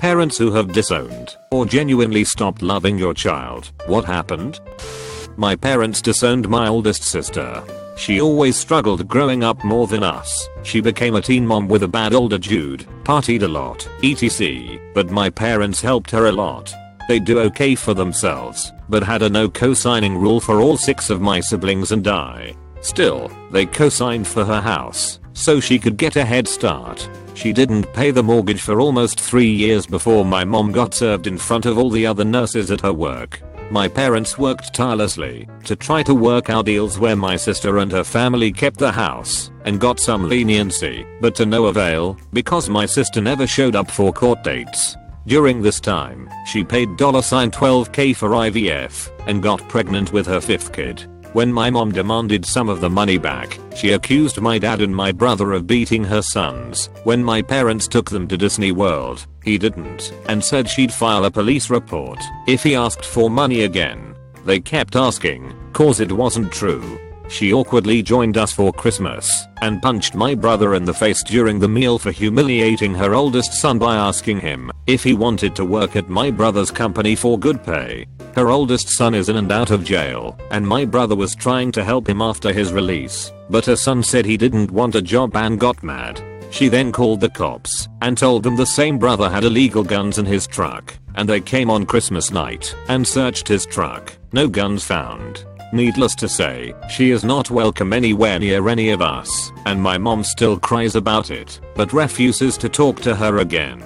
Parents who have disowned or genuinely stopped loving your child. What happened? My parents disowned my oldest sister. She always struggled growing up more than us. She became a teen mom with a bad older dude, partied a lot, etc. But my parents helped her a lot. They do okay for themselves, but had a no co-signing rule for all 6 of my siblings and I. Still, they co-signed for her house, so she could get a head start. She didn't pay the mortgage for almost 3 years before my mom got served in front of all the other nurses at her work. My parents worked tirelessly to try to work out deals where my sister and her family kept the house and got some leniency, but to no avail because my sister never showed up for court dates. During this time, she paid $12K for IVF and got pregnant with her 5th kid. When my mom demanded some of the money back, she accused my dad and my brother of beating her sons. When my parents took them to Disney World, he didn't, and said she'd file a police report if he asked for money again. They kept asking, cause it wasn't true. She awkwardly joined us for Christmas and punched my brother in the face during the meal for humiliating her oldest son by asking him if he wanted to work at my brother's company for good pay. Her oldest son is in and out of jail, and my brother was trying to help him after his release, but her son said he didn't want a job and got mad. She then called the cops and told them the same brother had illegal guns in his truck, and they came on Christmas night and searched his truck. No guns found. Needless to say, she is not welcome anywhere near any of us, and my mom still cries about it, but refuses to talk to her again.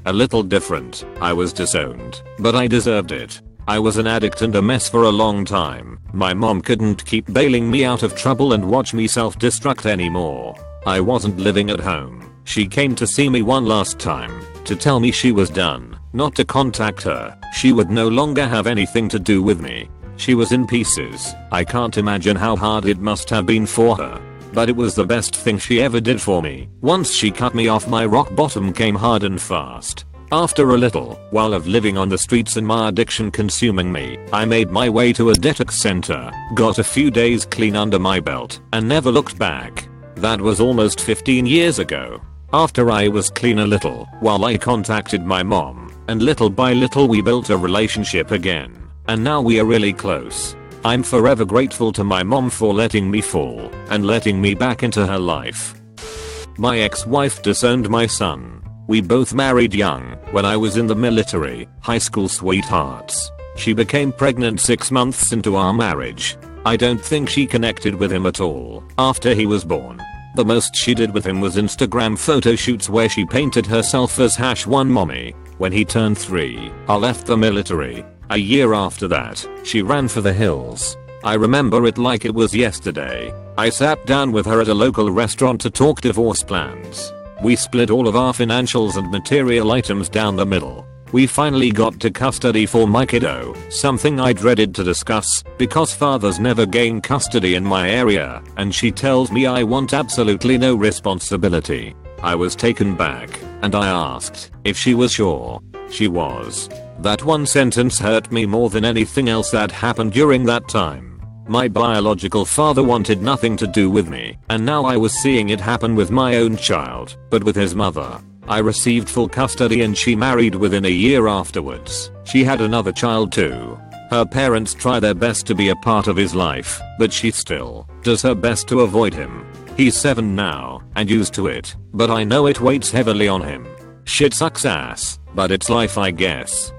A little different. I was disowned, but I deserved it. I was an addict and a mess for a long time. My mom couldn't keep bailing me out of trouble and watch me self-destruct anymore. I wasn't living at home. She came to see me one last time to tell me she was done, not to contact her. She would no longer have anything to do with me. She was in pieces. I can't imagine how hard it must have been for her. But it was the best thing she ever did for me. Once she cut me off, my rock bottom came hard and fast. After a little while of living on the streets and my addiction consuming me, I made my way to a detox center, got a few days clean under my belt, and never looked back. That was almost 15 years ago. After I was clean a little while, I contacted my mom, and little by little we built a relationship again. And now we are really close. I'm forever grateful to my mom for letting me fall and letting me back into her life. My ex-wife disowned my son. We both married young when I was in the military, high school sweethearts. She became pregnant 6 months into our marriage. I don't think she connected with him at all after he was born. The most she did with him was Instagram photo shoots where she painted herself as #1mommy. When he turned 3, I left the military. A year after that, she ran for the hills. I remember it like it was yesterday. I sat down with her at a local restaurant to talk divorce plans. We split all of our financials and material items down the middle. We finally got to custody for my kiddo, something I dreaded to discuss because fathers never gain custody in my area, and she tells me I want absolutely no responsibility. I was taken back, and I asked if she was sure. She was. That one sentence hurt me more than anything else that happened during that time. My biological father wanted nothing to do with me, and now I was seeing it happen with my own child, but with his mother. I received full custody and she married within a year afterwards. She had another child too. Her parents try their best to be a part of his life, but she still does her best to avoid him. He's 7 now, and used to it, but I know it weighs heavily on him. Shit sucks ass, but it's life, I guess.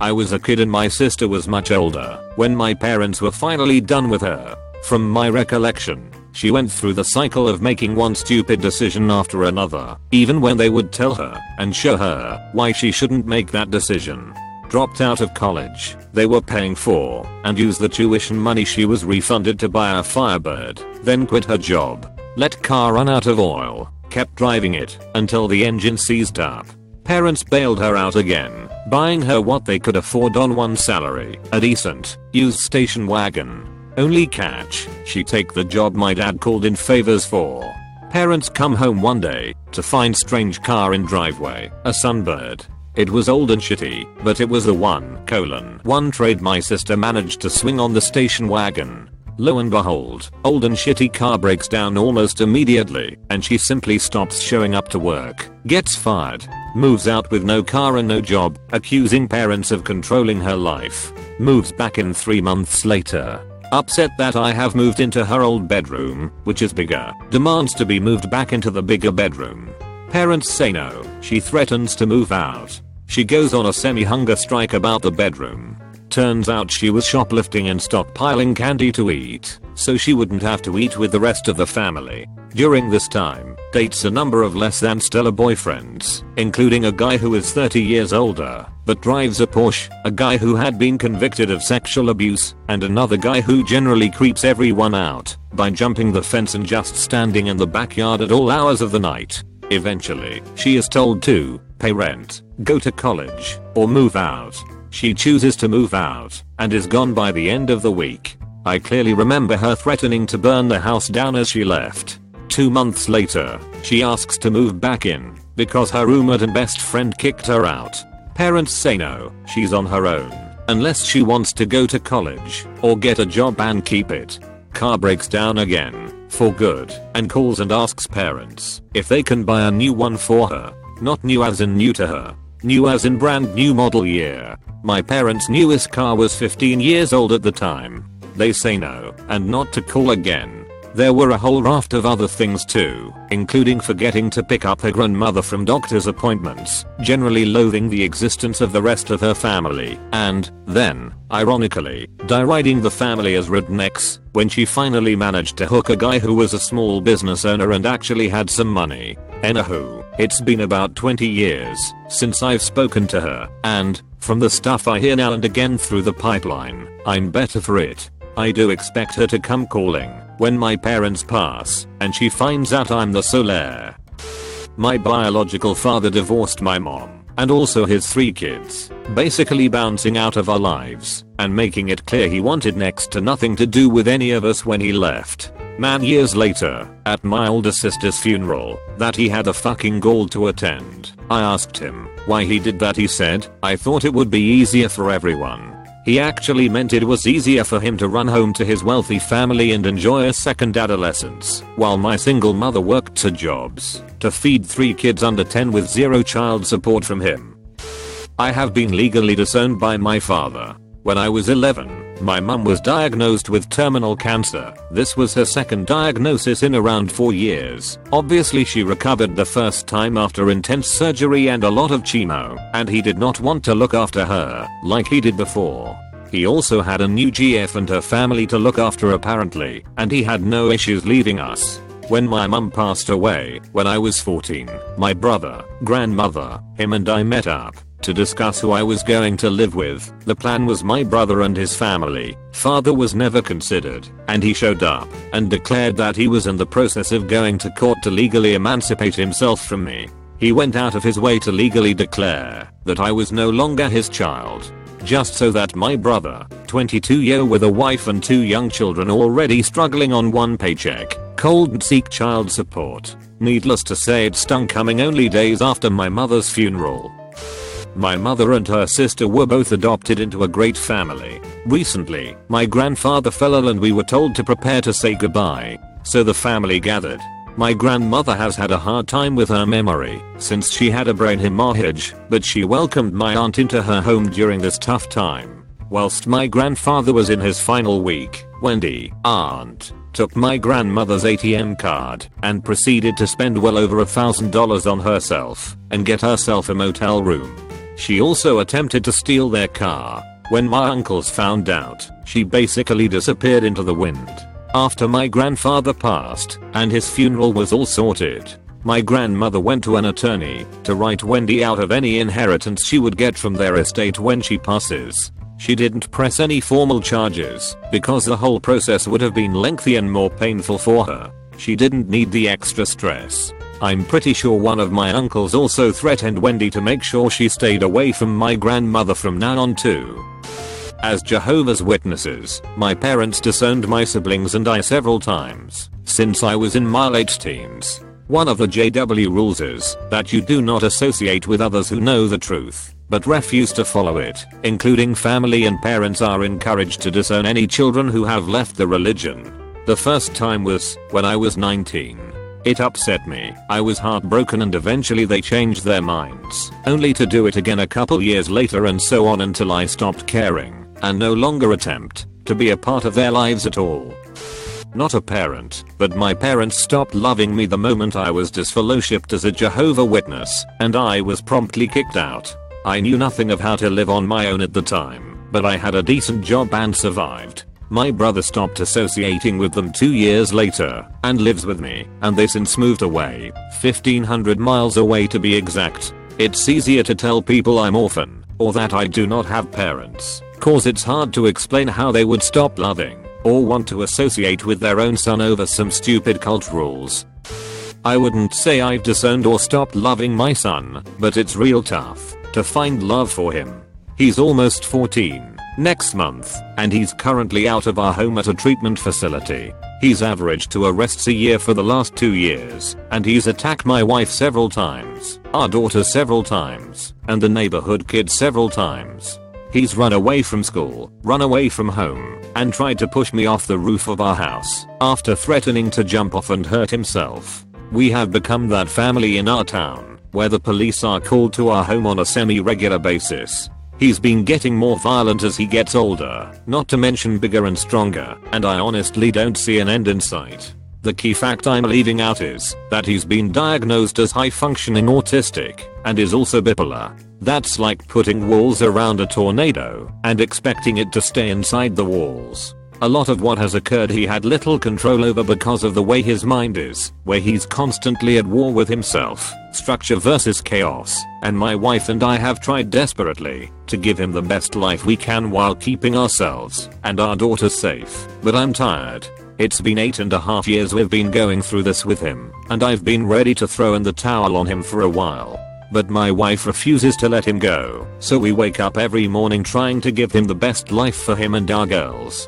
I was a kid and my sister was much older when my parents were finally done with her. From my recollection, she went through the cycle of making one stupid decision after another, even when they would tell her and show her why she shouldn't make that decision. Dropped out of college they were paying for and used the tuition money she was refunded to buy a Firebird, then quit her job, let car run out of oil, kept driving it until the engine seized up. Parents bailed her out again, buying her what they could afford on one salary, a decent, used station wagon. Only catch, she take the job my dad called in favors for. Parents come home one day to find strange car in driveway, a Sunbird. It was old and shitty, but it was the one trade my sister managed to swing on the station wagon. Lo and behold, old and shitty car breaks down almost immediately, and she simply stops showing up to work, gets fired, moves out with no car and no job, accusing parents of controlling her life, moves back in 3 months later. Upset that I have moved into her old bedroom, which is bigger, demands to be moved back into the bigger bedroom. Parents say no, she threatens to move out. She goes on a semi-hunger strike about the bedroom. Turns out she was shoplifting and stockpiling candy to eat, so she wouldn't have to eat with the rest of the family. During this time, dates a number of less than stellar boyfriends, including a guy who is 30 years older, but drives a Porsche, a guy who had been convicted of sexual abuse, and another guy who generally creeps everyone out by jumping the fence and just standing in the backyard at all hours of the night. Eventually, she is told to pay rent, go to college, or move out. She chooses to move out, and is gone by the end of the week. I clearly remember her threatening to burn the house down as she left. 2 months later, she asks to move back in, because her roommate and best friend kicked her out. Parents say no, she's on her own, unless she wants to go to college, or get a job and keep it. Car breaks down again, for good, and calls and asks parents if they can buy a new one for her. Not new as in new to her, new as in brand new model year. My parents' newest car was 15 years old at the time. They say no, and not to call again. There were a whole raft of other things too, including forgetting to pick up her grandmother from doctor's appointments, generally loathing the existence of the rest of her family, and then, ironically, deriding the family as rednecks when she finally managed to hook a guy who was a small business owner and actually had some money. Anywho, it's been about 20 years since I've spoken to her, and, from the stuff I hear now and again through the pipeline, I'm better for it. I do expect her to come calling when my parents pass and she finds out I'm the sole heir. My biological father divorced my mom and also his 3 kids, basically bouncing out of our lives and making it clear he wanted next to nothing to do with any of us when he left. Man, years later, at my older sister's funeral that he had the fucking gall to attend, I asked him why he did that. He said, "I thought it would be easier for everyone." He actually meant it was easier for him to run home to his wealthy family and enjoy a second adolescence, while my single mother worked 2 jobs to feed 3 kids under 10 with 0 child support from him. I have been legally disowned by my father. When I was 11, my mum was diagnosed with terminal cancer. This was her second diagnosis in around 4 years. Obviously she recovered the first time after intense surgery and a lot of chemo, and he did not want to look after her like he did before. He also had a new GF and her family to look after apparently, and he had no issues leaving us. When my mum passed away, when I was 14, my brother, grandmother, him and I met up to discuss who I was going to live with. The plan was my brother and his family. Father was never considered, and he showed up and declared that he was in the process of going to court to legally emancipate himself from me. He went out of his way to legally declare that I was no longer his child, just so that my brother, 22-year with a wife and 2 young children already struggling on 1 paycheck, could seek child support. Needless to say, it stung, coming only days after my mother's funeral. My mother and her sister were both adopted into a great family. Recently, my grandfather fell ill and we were told to prepare to say goodbye, so the family gathered. My grandmother has had a hard time with her memory since she had a brain hemorrhage, but she welcomed my aunt into her home during this tough time. Whilst my grandfather was in his final week, Wendy, aunt, took my grandmother's ATM card and proceeded to spend well over $1,000 on herself and get herself a motel room. She also attempted to steal their car. When my uncles found out, she basically disappeared into the wind. After my grandfather passed and his funeral was all sorted, my grandmother went to an attorney to write Wendy out of any inheritance she would get from their estate when she passes. She didn't press any formal charges because the whole process would have been lengthy and more painful for her. She didn't need the extra stress. I'm pretty sure one of my uncles also threatened Wendy to make sure she stayed away from my grandmother from now on too. As Jehovah's Witnesses, my parents disowned my siblings and I several times since I was in my late teens. One of the JW rules is that you do not associate with others who know the truth. but refuse to follow it, including family and parents are encouraged to disown any children who have left the religion. The first time was when I was 19. It upset me, I was heartbroken, and eventually they changed their minds, only to do it again a couple years later, and so on until I stopped caring and no longer attempt to be a part of their lives at all. Not a parent, but my parents stopped loving me the moment I was disfellowshipped as a Jehovah's Witness, and I was promptly kicked out. I knew nothing of how to live on my own at the time, but I had a decent job and survived. My brother stopped associating with them 2 years later and lives with me, and they since moved away, 1,500 miles away to be exact. It's easier to tell people I'm orphan or that I do not have parents, cause it's hard to explain how they would stop loving or want to associate with their own son over some stupid cult rules. I wouldn't say I've disowned or stopped loving my son, but it's real tough to find love for him. He's almost 14 next month, and he's currently out of our home at a treatment facility. He's averaged 2 arrests a year for the last 2 years, and he's attacked my wife several times, our daughter several times, and the neighborhood kids several times. He's run away from school, run away from home, and tried to push me off the roof of our house after threatening to jump off and hurt himself. We have become that family in our town where the police are called to our home on a semi-regular basis. He's been getting more violent as he gets older, not to mention bigger and stronger, and I honestly don't see an end in sight. The key fact I'm leaving out is that he's been diagnosed as high-functioning autistic and is also bipolar. That's like putting walls around a tornado and expecting it to stay inside the walls. A lot of what has occurred he had little control over because of the way his mind is, where he's constantly at war with himself, structure versus chaos, and my wife and I have tried desperately to give him the best life we can while keeping ourselves and our daughter safe, but I'm tired. It's been 8.5 years we've been going through this with him, and I've been ready to throw in the towel on him for a while. But my wife refuses to let him go, so we wake up every morning trying to give him the best life for him and our girls.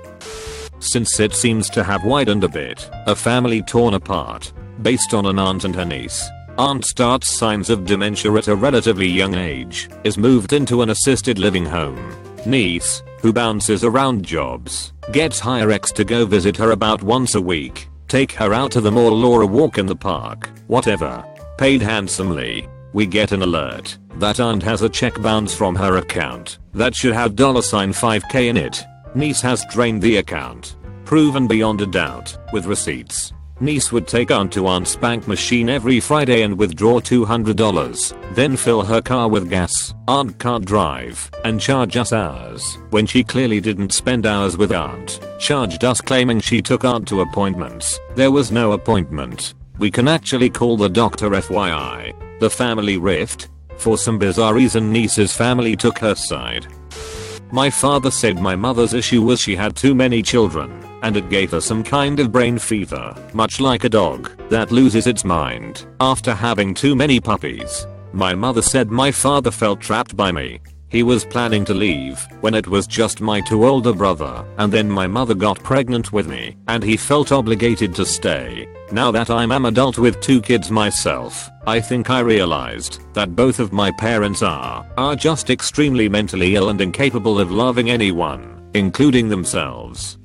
Since it seems to have widened a bit, a family torn apart, based on an aunt and her niece. Aunt starts signs of dementia at a relatively young age, is moved into an assisted living home. Niece, who bounces around jobs, gets hire ex to go visit her about once a week, take her out to the mall or a walk in the park, whatever. Paid handsomely. We get an alert that aunt has a check bounce from her account that should have $5K in it. Niece has drained the account. Proven beyond a doubt, with receipts. Niece would take aunt to aunt's bank machine every Friday and withdraw $200, then fill her car with gas aunt can't drive, and charge us hours when she clearly didn't spend hours with aunt. Charged us claiming she took aunt to appointments. There was no appointment. We can actually call the doctor FYI. The family rift. For some bizarre reason niece's family took her side. My father said my mother's issue was she had too many children, and it gave her some kind of brain fever, much like a dog that loses its mind after having too many puppies. My mother said my father felt trapped by me. He was planning to leave when it was just my 2 older brother, and then my mother got pregnant with me, and he felt obligated to stay. Now that I'm an adult with 2 kids myself, I think I realized that both of my parents are just extremely mentally ill and incapable of loving anyone, including themselves.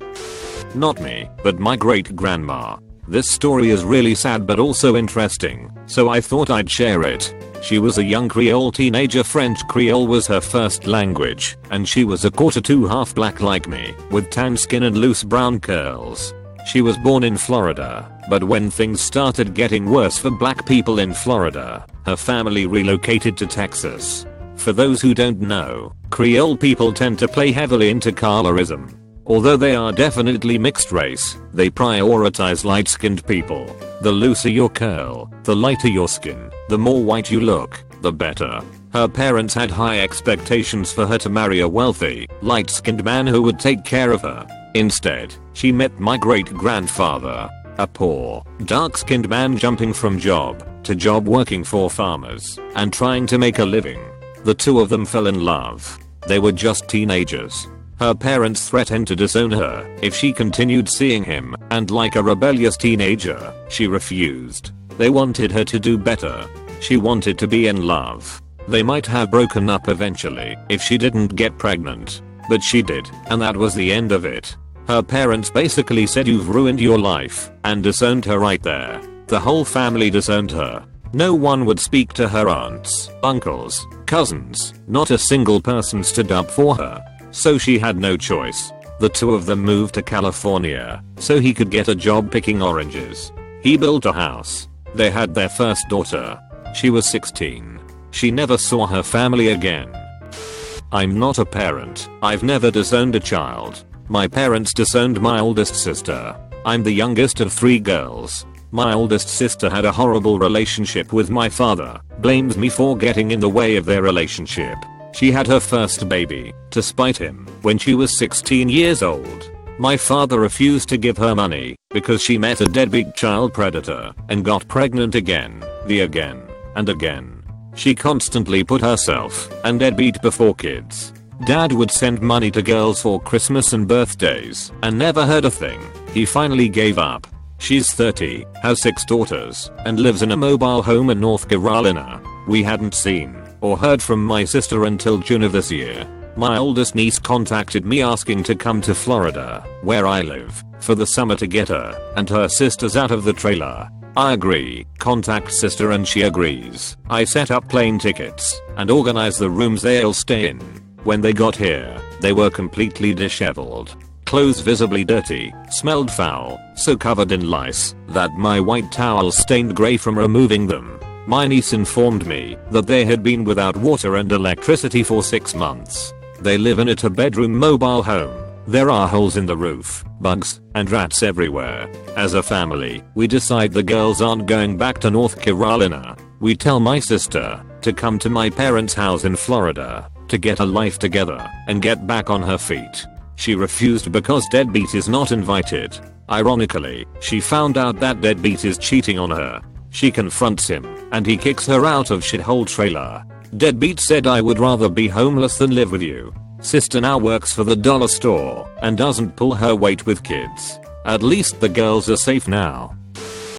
Not me, but my great-grandma. This story is really sad but also interesting, so I thought I'd share it. She was a young Creole teenager. French Creole was her first language, and she was a quarter to half black like me, with tan skin and loose brown curls. She was born in Florida, but when things started getting worse for black people in Florida, her family relocated to Texas. For those who don't know, Creole people tend to play heavily into colorism. Although they are definitely mixed race, they prioritize light-skinned people. The looser your curl, the lighter your skin, the more white you look, the better. Her parents had high expectations for her to marry a wealthy, light-skinned man who would take care of her. Instead, she met my great-grandfather, a poor, dark-skinned man jumping from job to job working for farmers and trying to make a living. The two of them fell in love. They were just teenagers. Her parents threatened to disown her if she continued seeing him, and like a rebellious teenager, she refused. They wanted her to do better. She wanted to be in love. They might have broken up eventually if she didn't get pregnant. But she did, and that was the end of it. Her parents basically said you've ruined your life, and disowned her right there. The whole family disowned her. No one would speak to her aunts, uncles, cousins, not a single person stood up for her. So she had no choice. The two of them moved to California so he could get a job picking oranges. He built a house. They had their first daughter. She was 16. She never saw her family again. I'm not a parent. I've never disowned a child. My parents disowned my oldest sister. I'm the youngest of 3 girls. My oldest sister had a horrible relationship with my father, blames me for getting in the way of their relationship. She had her first baby, to spite him, when she was 16 years old. My father refused to give her money because she met a deadbeat child predator and got pregnant again and again. She constantly put herself and deadbeat before kids. Dad would send money to girls for Christmas and birthdays and never heard a thing. He finally gave up. She's 30, has 6 daughters, and lives in a mobile home in North Carolina. We hadn't seen or heard from my sister until June of this year. My oldest niece contacted me asking to come to Florida, where I live, for the summer to get her and her sisters out of the trailer. I agree, contact sister and she agrees. I set up plane tickets and organize the rooms they'll stay in. When they got here, they were completely disheveled. Clothes visibly dirty, smelled foul, so covered in lice that my white towel stained grey from removing them. My niece informed me that they had been without water and electricity for 6 months. They live in a 2-bedroom mobile home. There are holes in the roof, bugs, and rats everywhere. As a family, we decide the girls aren't going back to North Carolina. We tell my sister to come to my parents' house in Florida to get her life together and get back on her feet. She refused because deadbeat is not invited. Ironically, she found out that deadbeat is cheating on her. She confronts him, and he kicks her out of shithole trailer. Deadbeat said I would rather be homeless than live with you. Sister now works for the dollar store and doesn't pull her weight with kids. At least the girls are safe now.